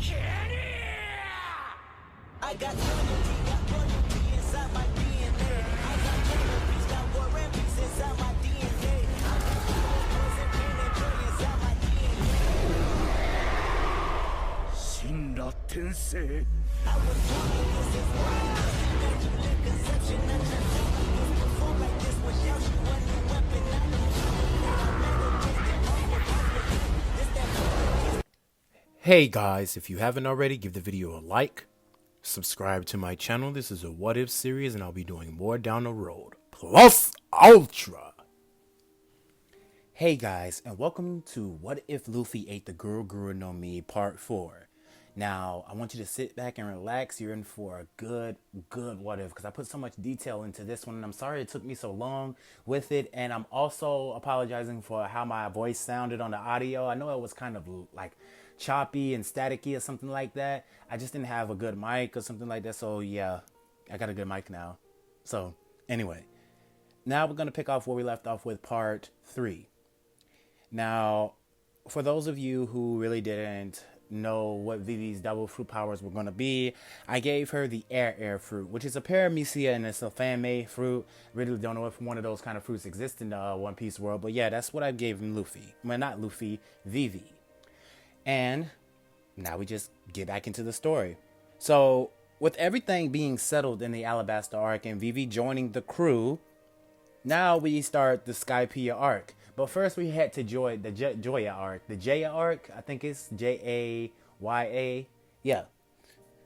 I got royalty inside my DNA. I got cannabis, got war and peace inside my DNA. I got poison, pain, and joy inside my DNA. 死んだ天性 I was born like this is wild. Immaculate conception, I just never perform like this without you. A new weapon, I know I meditated on with this that. Hey guys, if you haven't already, give the video a like, subscribe to my channel. This is a what if series and I'll be doing more down the road. Plus Ultra! Hey guys, and welcome to What If Luffy Ate the Guru no Mi Part 4. Now, I want you to sit back and relax. You're in for a good what if, because I put so much detail into this one and I'm sorry it took me so long with it, and I'm also apologizing for how my voice sounded on the audio. I know it was kind of like choppy and staticky or something like that. I just didn't have a good mic or something like that, so yeah, I got a good mic now. So anyway, now we're going to pick off where we left off with part 3. Now, for those of you who really didn't know what Vivi's double fruit powers were going to be, I gave her the air fruit, which is a paramecia and it's a fan-made fruit. Really don't know if one of those kind of fruits exist in the One Piece world, but yeah, that's what I gave him Luffy. Well, not Luffy, Vivi. And now we just get back into the story. So, with everything being settled in the Alabasta arc and Vivi joining the crew, now we start the Skypiea arc. But first we head to Joya arc. The Jaya arc, I think it's Jaya. Yeah.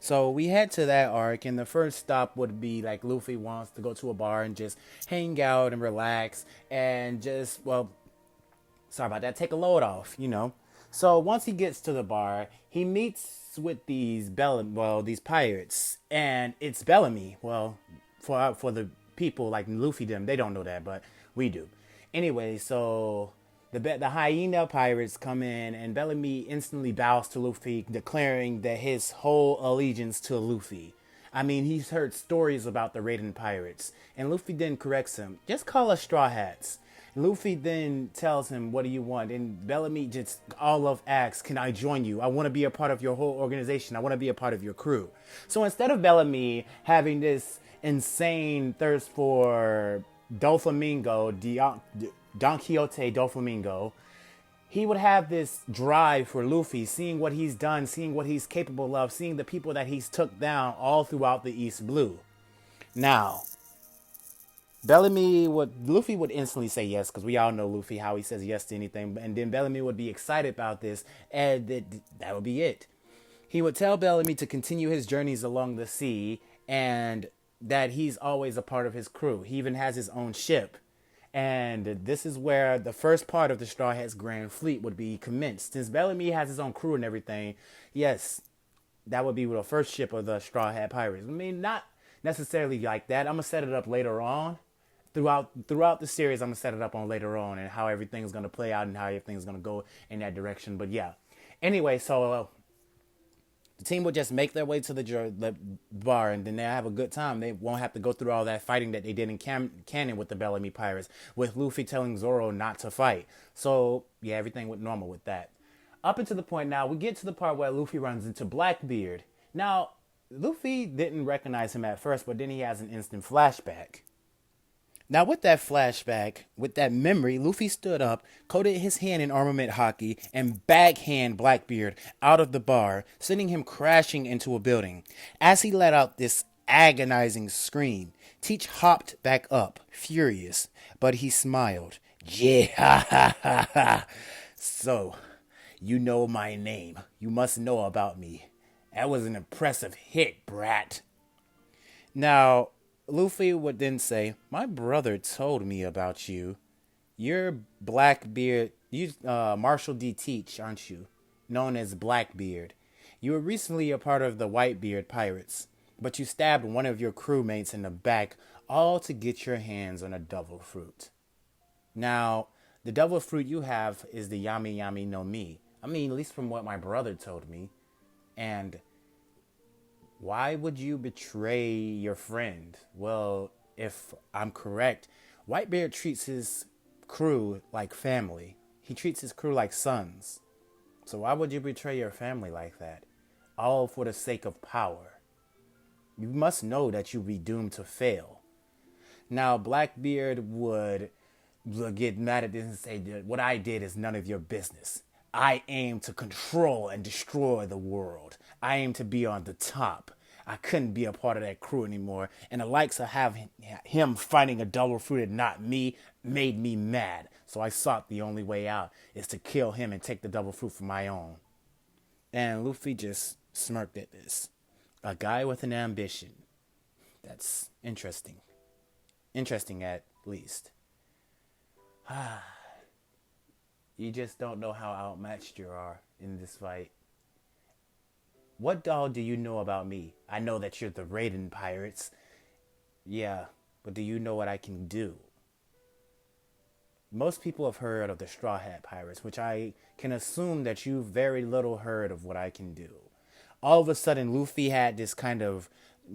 So we head to that arc, and the first stop would be like Luffy wants to go to a bar and just hang out and relax and just, well, sorry about that, take a load off, you know. So once he gets to the bar, he meets with these pirates, and it's Bellamy. Well, for the people like Luffy them, they don't know that, but we do. Anyway, so the hyena pirates come in, and Bellamy instantly bows to Luffy, declaring that his whole allegiance to Luffy. I mean, he's heard stories about the raiding pirates, and Luffy then corrects him. Just call us Straw Hats. Luffy then tells him, what do you want? And Bellamy just all of asks, can I join you? I want to be a part of your whole organization. I want to be a part of your crew. So instead of Bellamy having this insane thirst for Doflamingo, Don Quixote Doflamingo, he would have this drive for Luffy, seeing what he's done, seeing what he's capable of, seeing the people that he's took down all throughout the East Blue. Now, Luffy would instantly say yes, because we all know Luffy, how he says yes to anything, and then Bellamy would be excited about this, and that would be it. He would tell Bellamy to continue his journeys along the sea, and that he's always a part of his crew. He even has his own ship. And this is where the first part of the Straw Hats Grand Fleet would be commenced. Since Bellamy has his own crew and everything, yes, that would be the first ship of the Straw Hat Pirates. I mean, not necessarily like that. I'm going to set it up later on. Throughout the series, I'm going to set it up on later on and how everything's going to play out and how everything's going to go in that direction. But yeah. Anyway, so the team will just make their way to the bar, and then they'll have a good time. They won't have to go through all that fighting that they did in canon with the Bellamy Pirates, with Luffy telling Zoro not to fight. So, yeah, everything went normal with that. Up until the point now, we get to the part where Luffy runs into Blackbeard. Now, Luffy didn't recognize him at first, but then he has an instant flashback. Now, with that flashback, with that memory, Luffy stood up, coated his hand in armament hockey, and backhand Blackbeard out of the bar, sending him crashing into a building. As he let out this agonizing scream, Teach hopped back up, furious, but he smiled. Yeah, ha, ha, ha, ha. So, you know my name. You must know about me. That was an impressive hit, brat. Now, Luffy would then say, my brother told me about you. You're Blackbeard, you Marshall D. Teach, aren't you? Known as Blackbeard. You were recently a part of the Whitebeard Pirates, but you stabbed one of your crewmates in the back, all to get your hands on a devil fruit. Now, the devil fruit you have is the Yami Yami no Mi. I mean, at least from what my brother told me. And why would you betray your friend? Well, if I'm correct, Whitebeard treats his crew like family. He treats his crew like sons. So why would you betray your family like that? all for the sake of power. You must know that you'll be doomed to fail. Now, Blackbeard would get mad at this and say that what I did is none of your business. I aim to control and destroy the world. I aim to be on the top. I couldn't be a part of that crew anymore. And the likes of having him fighting a double fruit and not me made me mad. So I sought the only way out is to kill him and take the double fruit for my own. And Luffy just smirked at this. A guy with an ambition. That's interesting. Interesting at least. You just don't know how outmatched you are in this fight. What all do you know about me? I know that you're the Raiden Pirates. Yeah, but do you know what I can do? Most people have heard of the Straw Hat Pirates, which I can assume that you've very little heard of what I can do. All of a sudden, Luffy had this kind of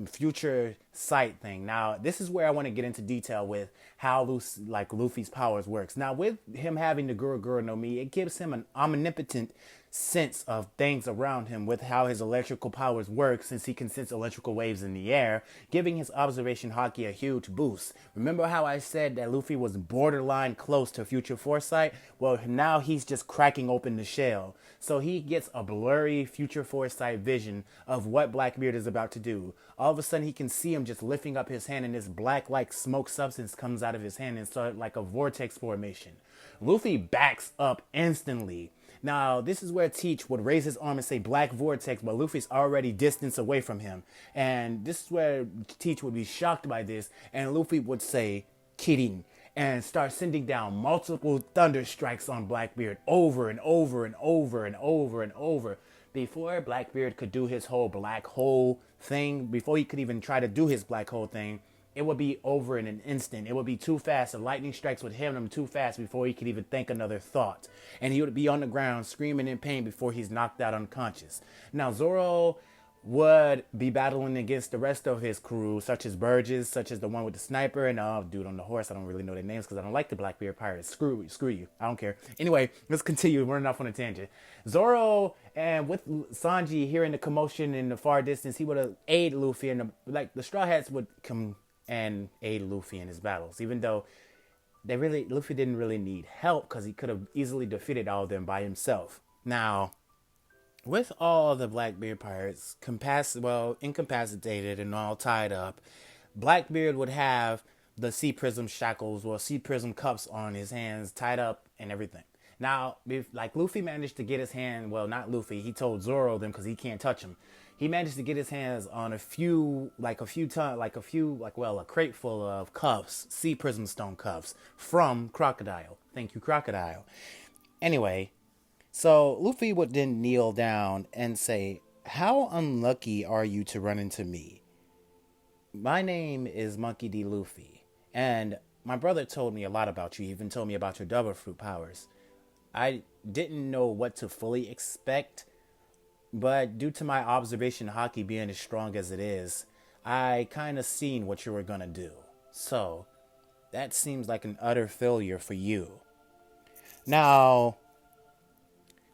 future sight thing. Now, this is where I want to get into detail with how Luffy's powers works. Now, with him having the Goro no Mi, it gives him an omnipotent sense of things around him with how his electrical powers work, since he can sense electrical waves in the air, giving his observation haki a huge boost. Remember how I said that Luffy was borderline close to future foresight? Well, now he's just cracking open the shell. So he gets a blurry future foresight vision of what Blackbeard is about to do. All of a sudden he can see him just lifting up his hand and this black like smoke substance comes out of his hand and started like a vortex formation. Luffy backs up instantly. Now, this is where Teach would raise his arm and say black vortex, but Luffy's already distance away from him. And this is where Teach would be shocked by this, and Luffy would say Kirin and start sending down multiple thunder strikes on Blackbeard over and over and over and over and over. Before Blackbeard could do his whole black hole thing, before he could even try to do his black hole thing, it would be over in an instant. It would be too fast. The lightning strikes would hit him too fast before he could even think another thought. And he would be on the ground screaming in pain before he's knocked out unconscious. Now, Zoro would be battling against the rest of his crew, such as Burgess, such as the one with the sniper, and dude on the horse. I don't really know their names because I don't like the Blackbeard pirates. Screw you. I don't care. Anyway, let's continue. We're running off on a tangent. Zoro, and with Sanji hearing the commotion in the far distance, he would have aided Luffy, and the Straw Hats would come and aid Luffy in his battles, even though Luffy didn't really need help because he could have easily defeated all of them by himself. Now, with all the Blackbeard pirates incapacitated and all tied up, Blackbeard would have the Sea Prism shackles or Sea Prism cuffs on his hands tied up and everything. Now, Luffy managed to get his hand, well, not Luffy, he told Zoro them because he can't touch him. He managed to get his hands on a crate full of cuffs, Sea Prism Stone cuffs from Crocodile. Thank you, Crocodile. Anyway, so Luffy would then kneel down and say, "How unlucky are you to run into me? My name is Monkey D. Luffy, and my brother told me a lot about you. He even told me about your double fruit powers. I didn't know what to fully expect, but due to my observation haki being as strong as it is, I kind of seen what you were going to do. So, that seems like an utter failure for you." Now,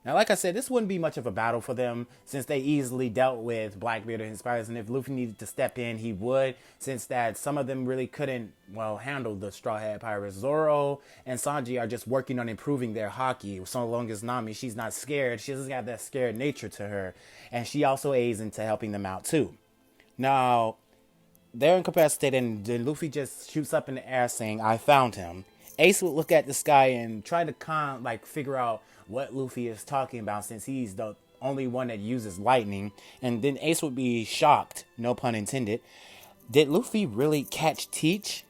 like I said, this wouldn't be much of a battle for them since they easily dealt with Blackbeard and his pirates. And if Luffy needed to step in, he would, since that some of them really couldn't, handle the Straw Hat Pirates. Zoro and Sanji are just working on improving their haki. So long as Nami, she's not scared. She doesn't have that scared nature to her. And she also aids into helping them out too. Now, they're incapacitated and then Luffy just shoots up in the air saying, "I found him." Ace would look at the sky and try to figure out what Luffy is talking about since he's the only one that uses lightning. And then Ace would be shocked, no pun intended. Did Luffy really catch Teach?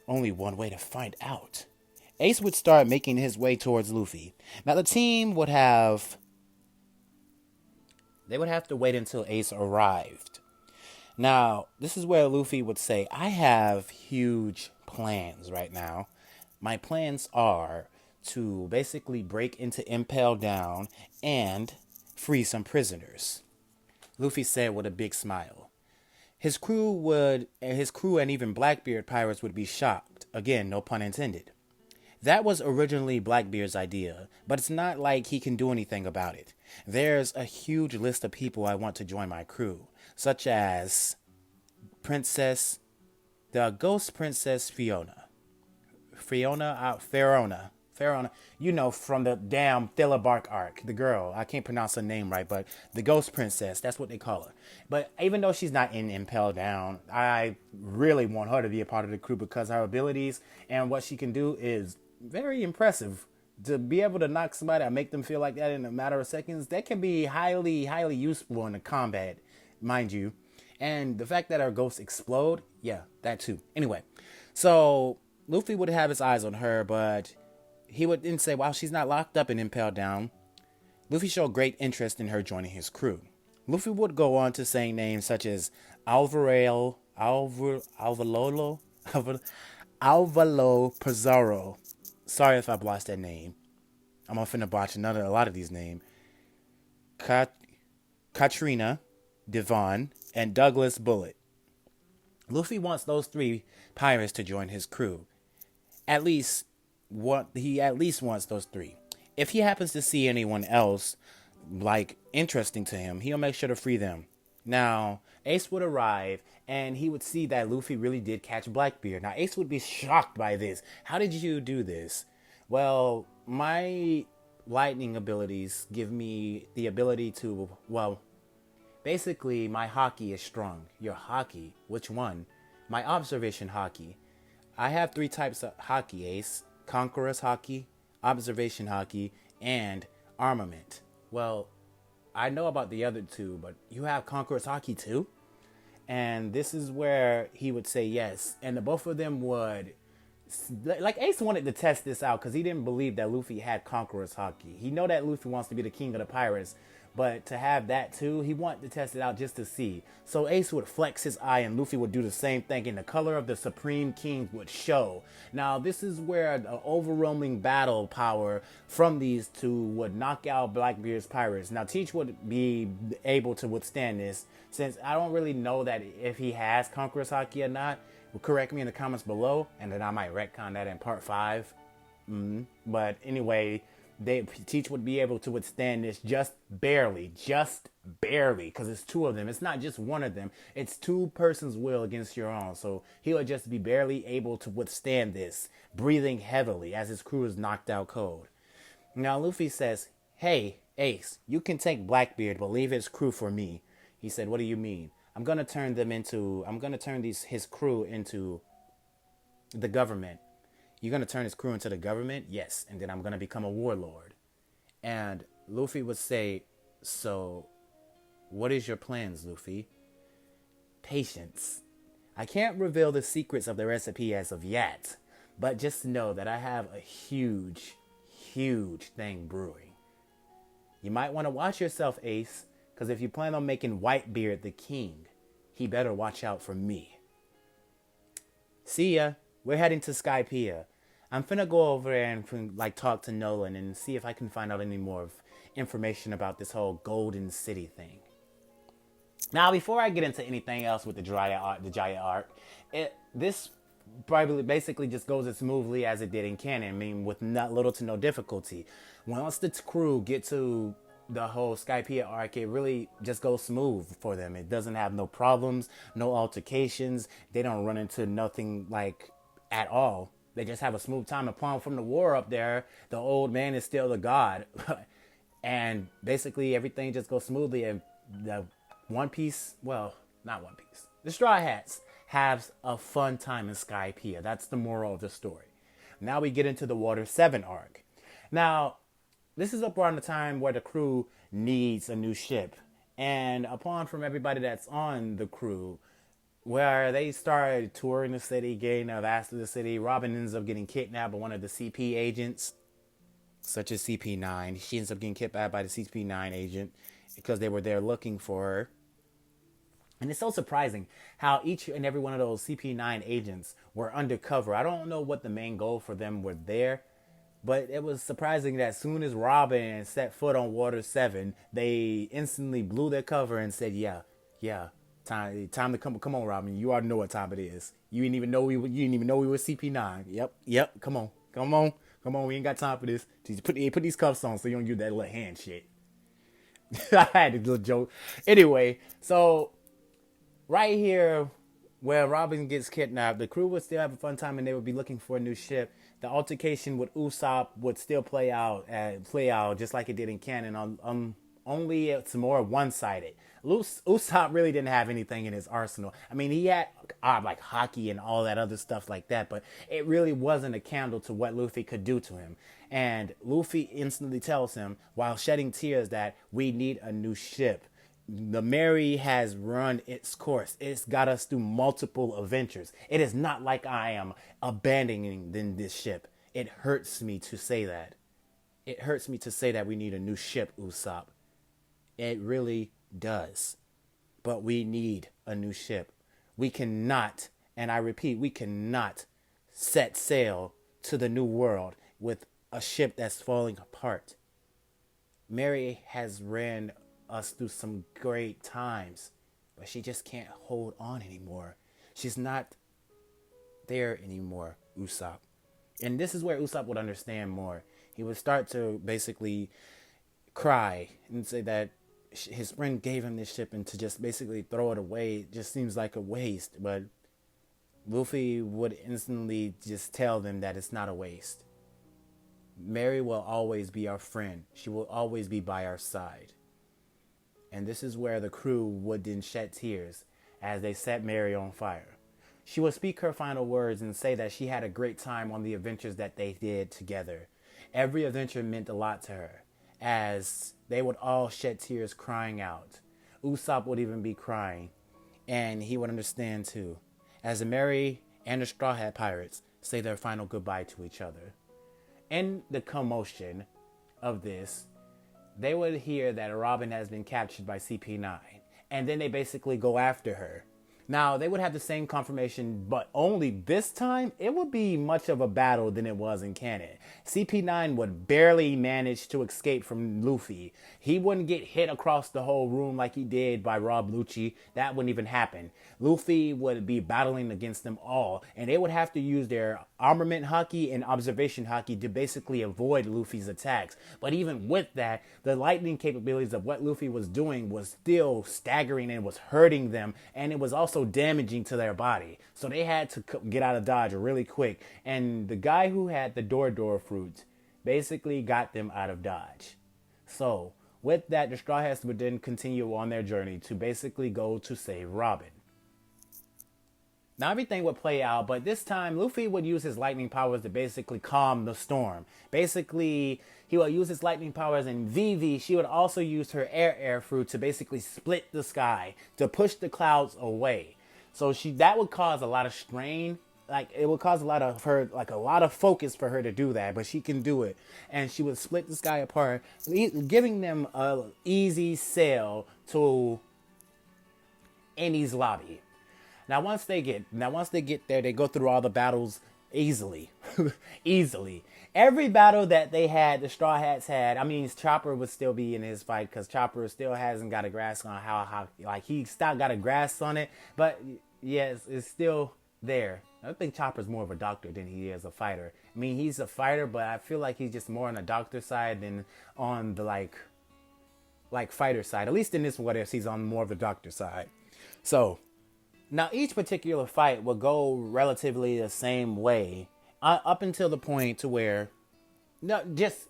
Only one way to find out. Ace would start making his way towards Luffy. Now the team would have to wait until Ace arrived. Now, this is where Luffy would say, "I have huge plans right now. My plans are to basically break into Impel Down and free some prisoners." Luffy said with a big smile. His crew and even Blackbeard pirates would be shocked. Again, no pun intended. That was originally Blackbeard's idea, but it's not like he can do anything about it. There's a huge list of people I want to join my crew, such as Princess, the Ghost Princess Farona, you know, from the damn Thillabark arc, the girl. I can't pronounce her name right, but the Ghost Princess, that's what they call her. But even though she's not in Impel Down, I really want her to be a part of the crew because her abilities and what she can do is very impressive. To be able to knock somebody out, make them feel like that in a matter of seconds, that can be highly, highly useful in the combat, mind you. And the fact that our ghosts explode, yeah, that too. Anyway, so Luffy would have his eyes on her, but he would then say, while she's not locked up and impaled down, Luffy showed great interest in her joining his crew. Luffy would go on to say names such as Alvaro Pizarro. Sorry if I lost that name. I'm finna botch a lot of these names. Katrina, Devon, and Douglas Bullet. Luffy wants those three pirates to join his crew. He at least wants those three. If he happens to see anyone else like interesting to him, he'll make sure to free them. Now, Ace would arrive and he would see that Luffy really did catch Blackbeard. Now, Ace would be shocked by this. How did you do this? Well, my lightning abilities give me the ability to, well, basically my hockey is strong. Your hockey? Which one? My observation hockey. I have 3 types of hockey, Ace. Conqueror's hockey, observation hockey, and armament. Well, I know about the other 2, but you have Conqueror's hockey too? And this is where he would say yes. And the both of them would... Like, Ace wanted to test this out because he didn't believe that Luffy had Conqueror's hockey. He know that Luffy wants to be the king of the pirates, but to have that too, he wanted to test it out just to see. So Ace would flex his eye and Luffy would do the same thing, and the color of the Supreme King would show. Now, this is where the overwhelming battle power from these two would knock out Blackbeard's pirates. Now, Teach would be able to withstand this, since I don't really know that if he has Conqueror's hockey or not. Correct me in the comments below, and then I might retcon that in part 5. But anyway, Teach would be able to withstand this just barely, because it's 2 of them. It's not just one of them. It's 2 persons' will against your own. So he would just be barely able to withstand this, breathing heavily as his crew is knocked out cold. Now Luffy says, "Hey, Ace, you can take Blackbeard, but leave his crew for me." He said, "What do you mean?" I'm gonna turn his crew into the government. You're gonna turn his crew into the government? Yes. And then I'm gonna become a warlord. And Luffy would say, "So, what is your plans, Luffy?" Patience. I can't reveal the secrets of the recipe as of yet, but just know that I have a huge, huge thing brewing. You might want to watch yourself, Ace, because if you plan on making Whitebeard the king, he better watch out for me. See ya. We're heading to Skypiea. I'm finna go over there and talk to Nolan and see if I can find out any more information about this whole Golden City thing. Now, before I get into anything else with the Jaya arc, this probably basically just goes as smoothly as it did in canon. I mean, with little to no difficulty. Once the crew get to the whole Skypiea arc, it really just goes smooth for them. It doesn't have no problems, no altercations. They don't run into nothing at all. They just have a smooth time. Upon from the war up there, the old man is still the god. And basically everything just goes smoothly. And the One Piece, well, not One Piece, the Straw Hats have a fun time in Skypiea. That's the moral of the story. Now we get into the Water 7 arc. Now, this is around the time where the crew needs a new ship. And upon from everybody that's on the crew, where they started touring the city, getting vast of the city, Robin ends up getting kidnapped by one of the CP agents, such as CP9. She ends up getting kidnapped by the CP9 agent because they were there looking for her. And it's so surprising how each and every one of those CP9 agents were undercover. I don't know what the main goal for them were there, but it was surprising that as soon as Robin set foot on Water 7, they instantly blew their cover and said, yeah, time to come on, Robin. You already know what time it is. You didn't even know we were CP9. Yep, come on. Come on, we ain't got time for this. Just put these cuffs on so you don't do that little hand shit. I had a little joke. Anyway, so right here where Robin gets kidnapped, the crew would still have a fun time and they would be looking for a new ship. The altercation with Usopp would still play out just like it did in canon. Only it's more one-sided. Usopp really didn't have anything in his arsenal. I mean, he had like hockey and all that other stuff like that, but it really wasn't a candle to what Luffy could do to him. And Luffy instantly tells him, while shedding tears, that we need a new ship. The Mary has run its course. It's got us through multiple adventures. It is not like I am abandoning this ship. It hurts me to say that. It hurts me to say that we need a new ship, Usopp. It really does. But we need a new ship. We cannot, and I repeat, we cannot set sail to the new world with a ship that's falling apart. Mary has ran us through some great times, but she just can't hold on anymore. She's not there anymore, Usopp. And this is where Usopp would understand more. He would start to basically cry and say that his friend gave him this ship, and to just basically throw it away just seems like a waste. But Luffy would instantly just tell them that it's not a waste. Mary will always be our friend. She will always be by our side. And this is where the crew would then shed tears as they set Mary on fire. She would speak her final words and say that she had a great time on the adventures that they did together. Every adventure meant a lot to her, as they would all shed tears crying out. Usopp would even be crying, and he would understand too, as the Mary and the Straw Hat Pirates say their final goodbye to each other. In the commotion of this, they would hear that Robin has been captured by CP9, and then they basically go after her. Now, they would have the same confirmation, but only this time, it would be much of a battle than it was in canon. CP9 would barely manage to escape from Luffy. He wouldn't get hit across the whole room like he did by Rob Lucci. That wouldn't even happen. Luffy would be battling against them all, and they would have to use their armament haki and observation haki to basically avoid Luffy's attacks. But even with that, the lightning capabilities of what Luffy was doing was still staggering and was hurting them, and it was also damaging to their body. So they had to get out of Dodge really quick, and the guy who had the door fruit basically got them out of Dodge. So with that, the Straw Hats would then continue on their journey to basically go to save Robin. Now everything would play out, but this time Luffy would use his lightning powers to basically calm the storm. Basically, he would use his lightning powers, and Vivi, she would also use her air fruit to basically split the sky, to push the clouds away. So that would cause a lot of strain. Like, it would cause a lot of focus for her to do that, but she can do it. And she would split the sky apart, giving them a easy sail to Annie's lobby. Now once they get there, they go through all the battles easily. Easily. Every battle that they had, the Straw Hats had, I mean, Chopper would still be in his fight, because Chopper still hasn't got a grasp on how he still got a grasp on it, but yes, it's still there. I think Chopper's more of a doctor than he is a fighter. I mean, he's a fighter, but I feel like he's just more on the doctor side than on the like fighter side. At least in this what if he's on more of the doctor side. So now each particular fight will go relatively the same way up until the point to where just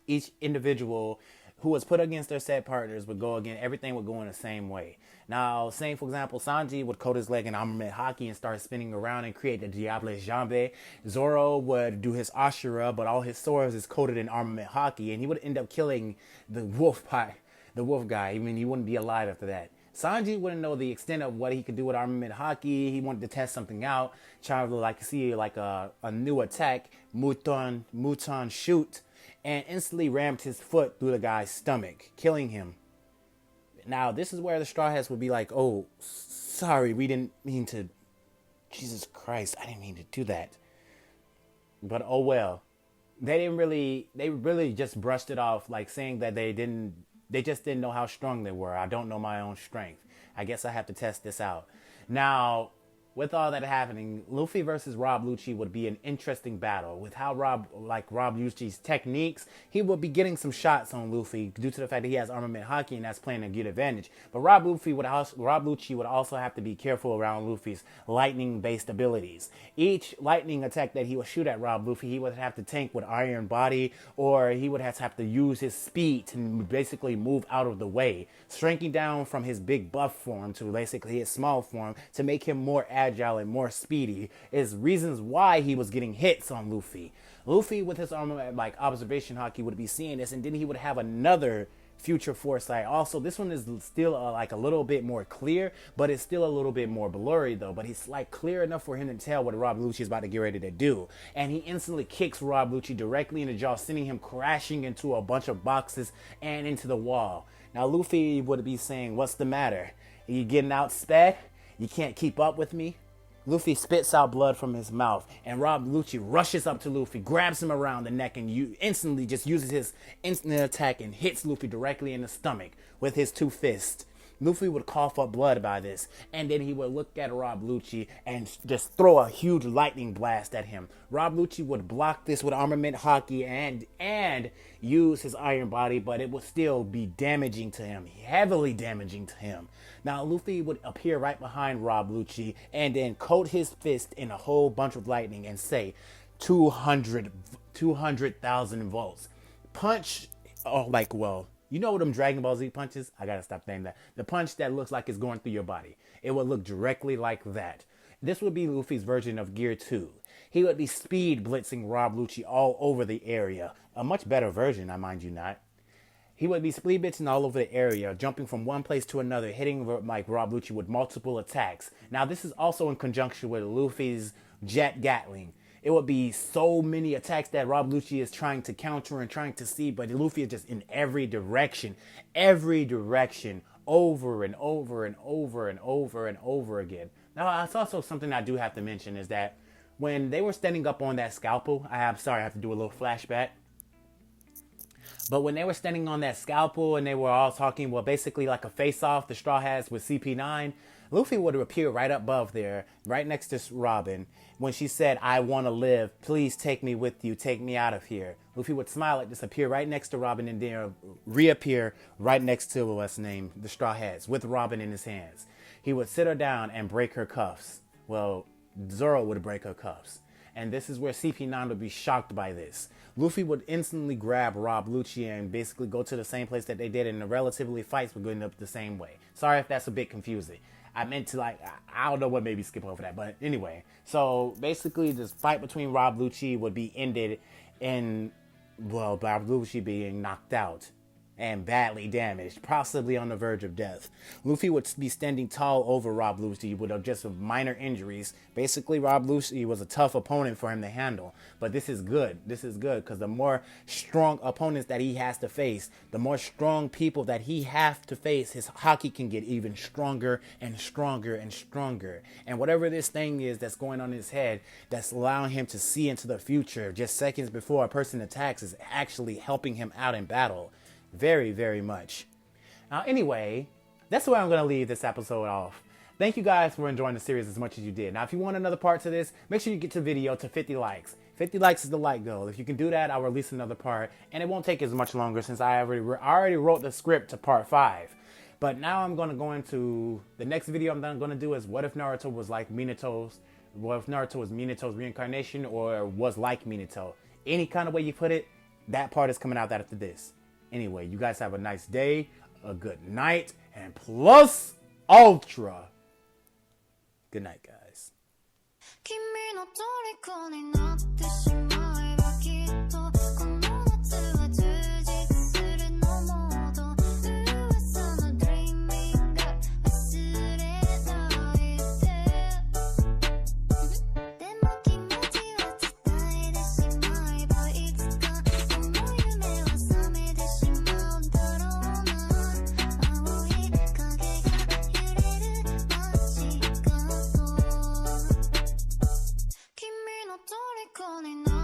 each individual who was put against their set partners would go again. Everything would go in the same way. Now, say for example, Sanji would coat his leg in armament haki and start spinning around and create the Diable Jambe. Zoro would do his Ashura, but all his swords is coated in armament haki, and he would end up killing the wolf guy. I mean, he wouldn't be alive after that. Sanji wouldn't know the extent of what he could do with armament haki. He wanted to test something out, trying to see a new attack, Muton shoot, and instantly rammed his foot through the guy's stomach, killing him. Now, this is where the Straw Hats would be like, oh, sorry, we didn't mean to. Jesus Christ, I didn't mean to do that. But oh well. They really just brushed it off, like saying that they just didn't know how strong they were. I don't know my own strength. I guess I have to test this out. Now, with all that happening, Luffy versus Rob Lucci would be an interesting battle. With how Rob Lucci's techniques, he would be getting some shots on Luffy due to the fact that he has armament haki and that's playing a good advantage. But Rob Lucci would also have to be careful around Luffy's lightning-based abilities. Each lightning attack that he would shoot at Rob Luffy, he would have to tank with Iron Body, or he would have to use his speed to basically move out of the way, shrinking down from his big buff form to basically his small form to make him more agile and more speedy, is reasons why he was getting hits on Luffy. Luffy with his armament like observation haki would be seeing this, and then he would have another future foresight. Also, this one is still like a little bit more clear, but it's still a little bit more blurry though. But it's like clear enough for him to tell what Rob Lucci is about to get ready to do. And he instantly kicks Rob Lucci directly in the jaw, sending him crashing into a bunch of boxes and into the wall. Now Luffy would be saying, "What's the matter? Are you getting outsped? You can't keep up with me?" Luffy spits out blood from his mouth, and Rob Lucci rushes up to Luffy, grabs him around the neck, and instantly just uses his instant attack and hits Luffy directly in the stomach with his two fists. Luffy would cough up blood by this, and then he would look at Rob Lucci and just throw a huge lightning blast at him. Rob Lucci would block this with armament haki and use his Iron Body, but it would still be damaging to him, heavily damaging to him. Now Luffy would appear right behind Rob Lucci and then coat his fist in a whole bunch of lightning and say 200,000 volts. Punch, you know them Dragon Ball Z punches? I gotta stop saying that. The punch that looks like it's going through your body. It would look directly like that. This would be Luffy's version of Gear 2. He would be speed blitzing Rob Lucci all over the area. A much better version, I mind you not. He would be speed blitzing all over the area, jumping from one place to another, hitting like Rob Lucci with multiple attacks. Now this is also in conjunction with Luffy's Jet Gatling. It would be so many attacks that Rob Lucci is trying to counter and trying to see, but Luffy is just in every direction, over and over and over and over and over again. Now, it's also something I do have to mention is that when they were standing up on that scalpel, I have to do a little flashback. But when they were standing on that scalpel and they were all talking, well, basically like a face-off the Straw Hats with CP9, Luffy would appear right above there, right next to Robin. When she said, "I want to live, please take me with you, take me out of here." Luffy would smile and disappear right next to Robin and then reappear right next to the Straw Hats with Robin in his hands. He would sit her down and break her cuffs. Well, Zoro would break her cuffs. And this is where CP9 would be shocked by this. Luffy would instantly grab Rob Lucci and basically go to the same place that they did, and the relatively fights would go up the same way. Sorry if that's a bit confusing. I meant to I don't know what made me skip over that, but anyway. So basically this fight between Rob Lucci would be ended in, Rob Lucci being knocked out and badly damaged, possibly on the verge of death. Luffy would be standing tall over Rob Lucci with just minor injuries. Basically, Rob Lucci was a tough opponent for him to handle. But this is good. This is good because the more strong opponents that he has to face, the more strong people that he has to face, his haki can get even stronger and stronger and stronger. And whatever this thing is that's going on in his head that's allowing him to see into the future just seconds before a person attacks is actually helping him out in battle. Very, very much. Now, anyway, that's where I'm going to leave this episode off. Thank you guys for enjoying the series as much as you did. Now, if you want another part to this, make sure you get the video to 50 likes. 50 likes is the like goal. If you can do that, I'll release another part, and it won't take as much longer since I already wrote the script to part 5. But now I'm going to go into the next video I'm going to do is what if Naruto was like Minato's, what if Naruto was Minato's reincarnation or was like Minato. Any kind of way you put it, that part is coming out after this. Anyway, you guys have a nice day, a good night, and plus ultra. Good night, guys. Calling